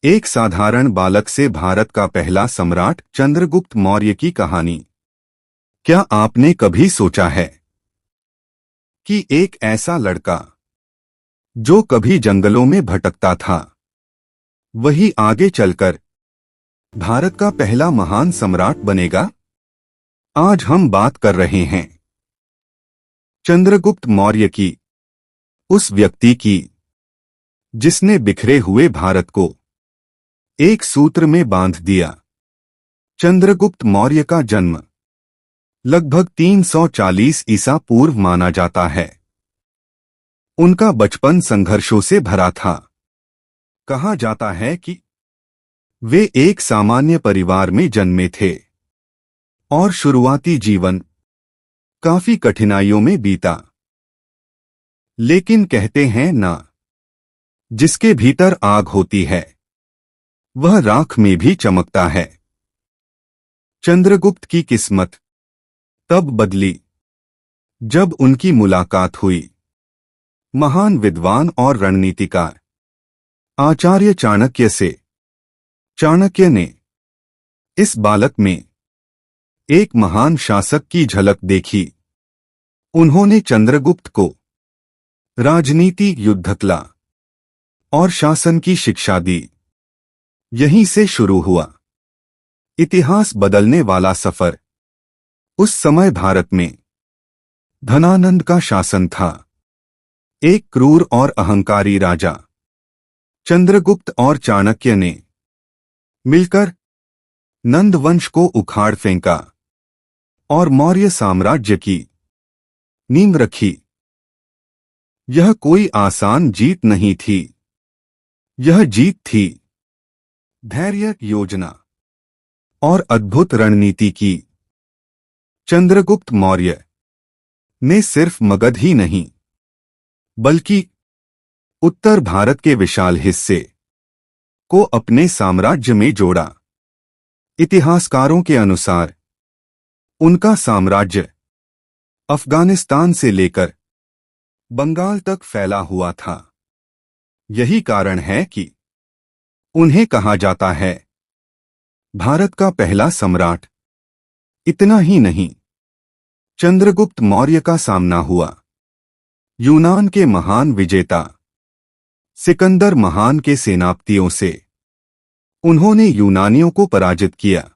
एक साधारण बालक से भारत का पहला सम्राट चंद्रगुप्त मौर्य की कहानी। क्या आपने कभी सोचा है कि एक ऐसा लड़का जो कभी जंगलों में भटकता था, वही आगे चलकर भारत का पहला महान सम्राट बनेगा? आज हम बात कर रहे हैं चंद्रगुप्त मौर्य की, उस व्यक्ति की जिसने बिखरे हुए भारत को एक सूत्र में बांध दिया। चंद्रगुप्त मौर्य का जन्म लगभग 340 ईसा पूर्व माना जाता है। उनका बचपन संघर्षों से भरा था। कहा जाता है कि वे एक सामान्य परिवार में जन्मे थे और शुरुआती जीवन काफी कठिनाइयों में बीता। लेकिन कहते हैं ना, जिसके भीतर आग होती है वह राख में भी चमकता है। चंद्रगुप्त की किस्मत तब बदली जब उनकी मुलाकात हुई महान विद्वान और रणनीतिकार आचार्य चाणक्य से। चाणक्य ने इस बालक में एक महान शासक की झलक देखी। उन्होंने चंद्रगुप्त को राजनीति, युद्धकला और शासन की शिक्षा दी। यहीं से शुरू हुआ इतिहास बदलने वाला सफर। उस समय भारत में धनानंद का शासन था, एक क्रूर और अहंकारी राजा। चंद्रगुप्त और चाणक्य ने मिलकर नंद वंश को उखाड़ फेंका और मौर्य साम्राज्य की नींव रखी। यह कोई आसान जीत नहीं थी, यह जीत थी धैर्य, योजना और अद्भुत रणनीति की। चंद्रगुप्त मौर्य ने सिर्फ मगध ही नहीं बल्कि उत्तर भारत के विशाल हिस्से को अपने साम्राज्य में जोड़ा। इतिहासकारों के अनुसार उनका साम्राज्य अफगानिस्तान से लेकर बंगाल तक फैला हुआ था। यही कारण है कि उन्हें कहा जाता है भारत का पहला सम्राट। इतना ही नहीं, चंद्रगुप्त मौर्य का सामना हुआ यूनान के महान विजेता सिकंदर महान के सेनापतियों से। उन्होंने यूनानियों को पराजित किया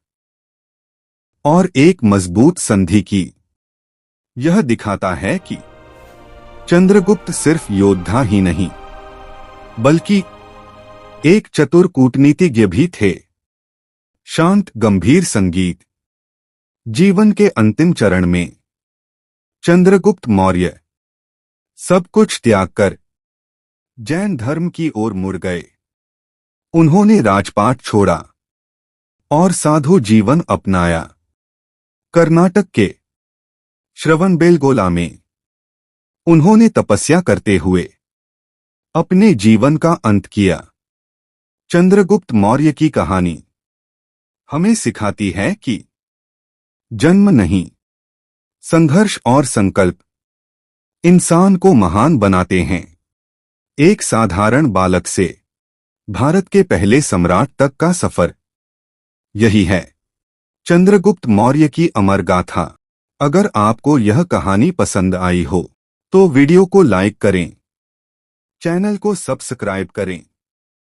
और एक मजबूत संधि की। यह दिखाता है कि चंद्रगुप्त सिर्फ योद्धा ही नहीं बल्कि एक चतुर कूटनीतिज्ञ भी थे। शांत, गंभीर संगीत। जीवन के अंतिम चरण में चंद्रगुप्त मौर्य सब कुछ त्याग कर जैन धर्म की ओर मुड़ गए। उन्होंने राजपाट छोड़ा और साधु जीवन अपनाया। कर्नाटक के श्रवणबेलगोला में उन्होंने तपस्या करते हुए अपने जीवन का अंत किया। चंद्रगुप्त मौर्य की कहानी हमें सिखाती है कि जन्म नहीं, संघर्ष और संकल्प इंसान को महान बनाते हैं। एक साधारण बालक से भारत के पहले सम्राट तक का सफर यही है चंद्रगुप्त मौर्य की अमर गाथा। अगर आपको यह कहानी पसंद आई हो तो वीडियो को लाइक करें, चैनल को सब्सक्राइब करें।